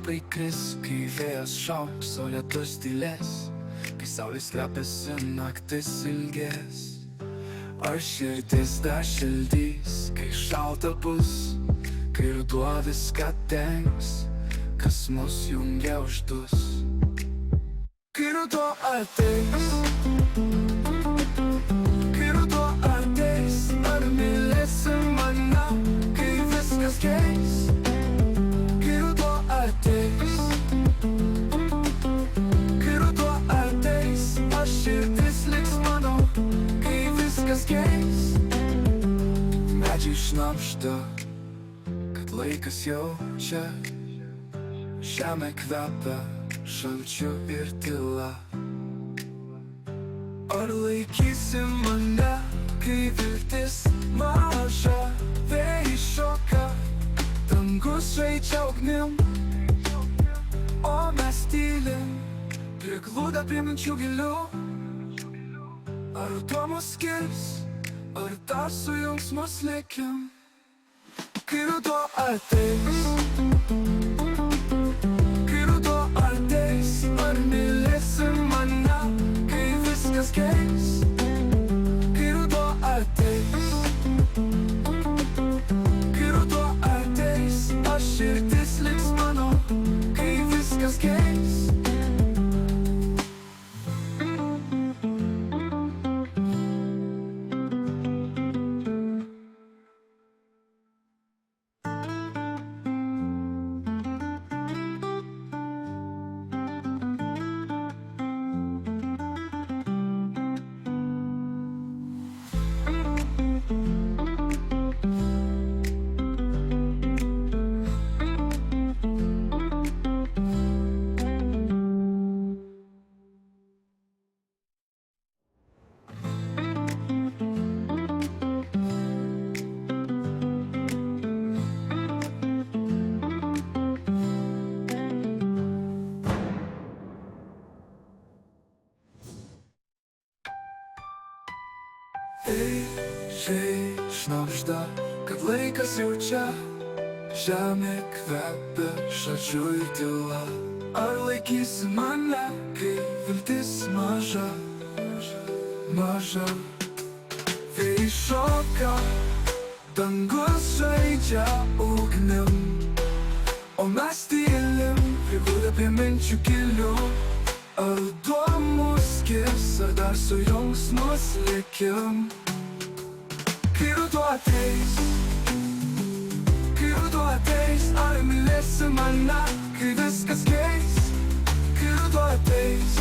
lapai kris, kai vėjas šauks, o lietus tylės, kai saulės slepiasi naktis ilgės. Ar širdis dar šildys, kai šalta bus, kai ruduo viską dengs, kas mus jungia uždus. Kai ruduo ateis, kai ruduo ateis, ar mylėsi mane, kai viskas keis. Kai ruduo ateis, kai ruduo ateis, aš širdis liks mano, kai viskas keis. Medžiai šnabžda, kad laikas jau čia, žemė kvepia šalčiu ir tyla. Ar laikysi mane, kai viltis maža, vėjai šoka, dangus žaidžia ugnim, o mes tylim, prigludę prie minčių gilių. Ar ruduo mus skirs, ar dar sujungs mus likim? Kai ruduo ateis, kai ruduo ateis, ar mylėsi mane, kai viskas keis. Kai ruduo ateis, kai ruduo ateis, aš širdis liks mano, kai viskas keis. Vėjai šnabžda, kad laikas jau čia, žemė kvepia šalčiu ir tyla. Ar laikysi mane, kai viltis maža, maža? Vėjai šoka, dangus žaidžia ugnim, o mes tylim, prigludę prie minčių gilių. Ar ruduo mus skirs, ar dar sujungs mus likim? Kai ruduo ateis, kai ruduo ateis, ar mylėsi mane, kai viskas keis? Kai ruduo ateis,